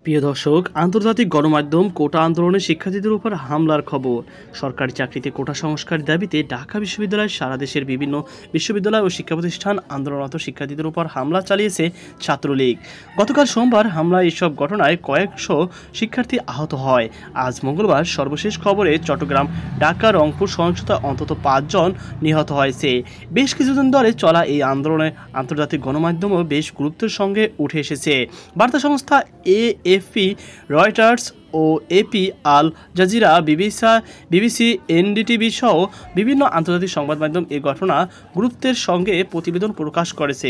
প্রিয় দর্শক, আন্তর্জাতিক গণমাধ্যম কোটা আন্দোলনে শিক্ষার্থীদের উপর হামলার খবর। সরকারি চাকরিতে কোটা সংস্কারের দাবিতে ঢাকা বিশ্ববিদ্যালয় সারা দেশের বিভিন্ন বিশ্ববিদ্যালয় ও শিক্ষা প্রতিষ্ঠান আন্দোলনরত শিক্ষার্থীদের উপর হামলা চালিয়েছে ছাত্রলীগ। গতকাল সোমবার হামলায় এসব ঘটনায় কয়েকশো শিক্ষার্থী আহত হয়। আজ মঙ্গলবার সর্বশেষ খবরে চট্টগ্রাম, ঢাকা, রংপুর সহিংসতা অন্তত ৫ জন নিহত হয়েছে। বেশ কিছুদিন ধরে চলা এই আন্দোলনে আন্তর্জাতিক গণমাধ্যমও বেশ গুরুত্বের সঙ্গে উঠে এসেছে। বার্তা সংস্থা এএফপি, রয়টার্স ও AP, Al Jazeera, BBC, NDTV সহ বিভিন্ন আন্তর্জাতিক সংবাদ মাধ্যম এই ঘটনা গুরুত্বের সঙ্গে প্রতিবেদন প্রকাশ করেছে।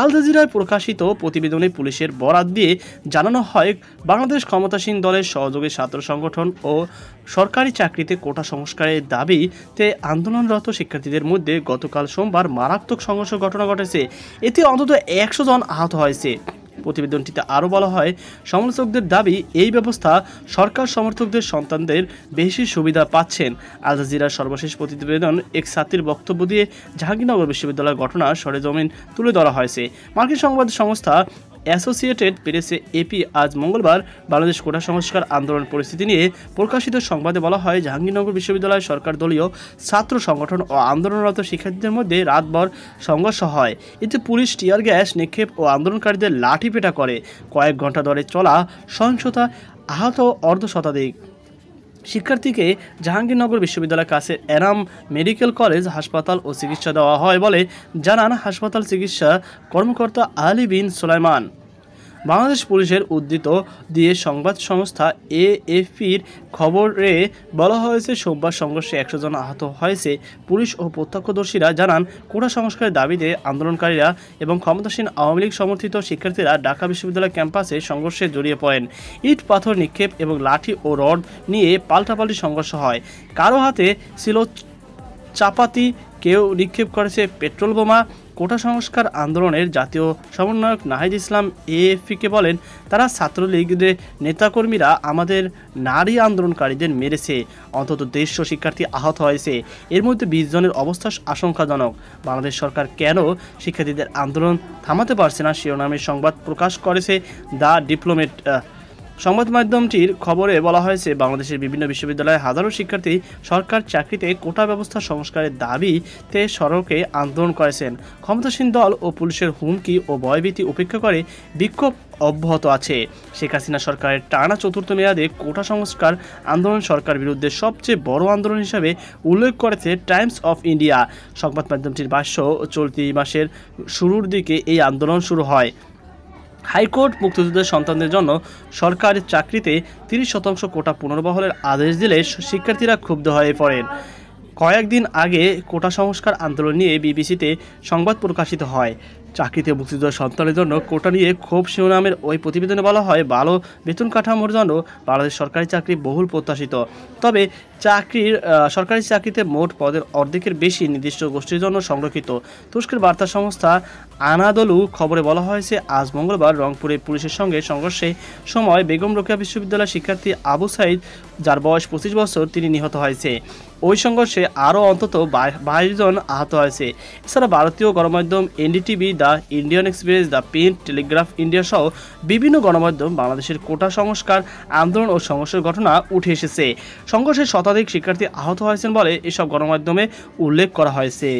আল জাজিরায় প্রকাশিত প্রতিবেদনে পুলিশের বরাত দিয়ে জানানো হয়, বাংলাদেশ ক্ষমতাসীন দলের সহযোগী ছাত্র সংগঠন ও সরকারি চাকরিতে কোটা সংস্কারের দাবিতে আন্দোলনরত শিক্ষার্থীদের মধ্যে গতকাল সোমবার মারাত্মক সংঘর্ষ ঘটনা ঘটেছে। এতে অন্তত ১০০ জন আহত হয়েছে। প্রতিবেদনটিতে আরও বলা হয়, সমালোচকদের দাবি এই ব্যবস্থা সরকার সমর্থকদের সন্তানদের বেশি সুবিধা পাচ্ছেন। আল জাজিরার সর্বশেষ প্রতিবেদন এক ছাত্রীর বক্তব্য দিয়ে জাহাঙ্গীরনগর বিশ্ববিদ্যালয়ের ঘটনা সরেজমিন তুলে ধরা হয়েছে। মার্কিন সংবাদ সংস্থা অ্যাসোসিয়েটেড প্রেসে এপি আজ মঙ্গলবার বাংলাদেশ কোটা সংস্কার আন্দোলন পরিস্থিতি নিয়ে প্রকাশিত সংবাদে বলা হয়, জাহাঙ্গীরনগর বিশ্ববিদ্যালয় সরকার দলীয় ছাত্র সংগঠন ও আন্দোলনরত শিক্ষার্থীদের মধ্যে রাতভর সংঘর্ষ হয়। এতে পুলিশ টিয়ার গ্যাস নিক্ষেপ ও আন্দোলনকারীদের লাঠিপেটা করে। কয়েক ঘন্টা ধরে চলা সহিংসতা আহত অর্ধশতাধিক শিক্ষার্থীকে জাহাঙ্গীরনগর বিশ্ববিদ্যালয়ের কাছে এনাম মেডিকেল কলেজ হাসপাতাল ও চিকিৎসা দেওয়া হয় বলে জানান হাসপাতাল চিকিৎসা কর্মকর্তা আলী বিন সুলাইমান। বাংলাদেশ পুলিশের উদ্ধৃত দিয়ে সংবাদ সংস্থা এএফপির খবরে বলা হয়েছে, সোমবার সংঘর্ষে ১০০ জন আহত হয়েছে। পুলিশ ও প্রত্যক্ষদর্শীরা জানান, কোটা সংস্কারের দাবিতে আন্দোলনকারীরা এবং ক্ষমতাসীন আওয়ামী লীগ সমর্থিত শিক্ষার্থীরা ঢাকা বিশ্ববিদ্যালয় ক্যাম্পাসে সংঘর্ষে জড়িয়ে পড়েন। ইট পাথর নিক্ষেপ এবং লাঠি ও রড নিয়ে পাল্টাপাল্টি সংঘর্ষ হয়। কারো হাতে ছিল চাপাতি, কেউ নিক্ষেপ করেছে পেট্রোল বোমা। কোটা সংস্কার আন্দোলনের জাতীয় সমন্বয়ক নাহিদ ইসলাম এএফপিকে বলেন, তারা ছাত্রলীগের নেতাকর্মীরা আমাদের নারী আন্দোলনকারীদের মেরেছে। অন্তত ১৫০ শিক্ষার্থী আহত হয়েছে। এর মধ্যে ২০ জনের অবস্থা আশঙ্কাজনক। বাংলাদেশ সরকার কেন শিক্ষার্থীদের আন্দোলন থামাতে পারছে না শিরোনামের সংবাদ প্রকাশ করেছে দ্য ডিপ্লোমেট। সংবাদ মাধ্যমটির খবরে বলা হয়েছে, বাংলাদেশের বিভিন্ন বিশ্ববিদ্যালয়ে হাজারো শিক্ষার্থী সরকার চাকরিতে কোটা ব্যবস্থা সংস্কারের দাবিতে সড়কে আন্দোলন করেছেন। ক্ষমতাসীন দল ও পুলিশের হুমকি ও ভয়ভীতি উপেক্ষা করে বিক্ষোভ অব্যাহত আছে। শেখ হাসিনা সরকারের টানা চতুর্থ মেয়াদে কোটা সংস্কার আন্দোলন সরকার বিরুদ্ধে সবচেয়ে বড় আন্দোলন হিসাবে উল্লেখ করেছে টাইমস অফ ইন্ডিয়া। সংবাদ মাধ্যমটির ভাষ্য, চলতি মাসের শুরুর দিকে এই আন্দোলন শুরু হয়। হাইকোর্ট মুক্তিযুদ্ধের সন্তানদের জন্য সরকারি চাকরিতে ৩০% কোটা পুনর্বহালের আদেশ দিলে শিক্ষার্থীরা ক্ষুব্ধ হয়ে পড়েন। কয়েকদিন আগে কোটা সংস্কার আন্দোলন নিয়ে বিবিসিতে সংবাদ প্রকাশিত হয়। চাকরিতে মুক্তিযোদ্ধার সন্তানের জন্য কোটা নিয়ে ক্ষোভ শিরোনামের ওই প্রতিবেদনে বলা হয়, ভালো বেতন কাঠামোর জন্য বাংলাদেশ সরকারি চাকরি বহুল প্রত্যাশিত। তবে সরকারি চাকরিতে মোট পদের অর্ধেকের বেশি নির্দিষ্ট গোষ্ঠীর জন্য সংরক্ষিত। তুরস্কের বার্তা সংস্থা আনাদলু খবরে বলা হয়েছে, আজ মঙ্গলবার রংপুরে পুলিশের সঙ্গে সংঘর্ষের সময় বেগম রোকেয়া বিশ্ববিদ্যালয়ের শিক্ষার্থী আবু সাইদ, যার বয়স ২৫ বছর, তিনি নিহত হয়েছে। ওই সংঘর্ষে আরও অন্তত ২২ জন আহত হয়েছে। এছাড়া ভারতীয় গণমাধ্যম NDTV, the Indian express, the print, Telegraph India সহ বিভিন্ন গণমাধ্যম বাংলাদেশের কোটা সংস্কার আন্দোলন ও সংঘর্ষের ঘটনা উঠে এসেছে। সংঘর্ষে শতাধিক শিক্ষার্থী আহত হয়েছেন বলে এসব গণমাধ্যমে উল্লেখ করা হয়েছে।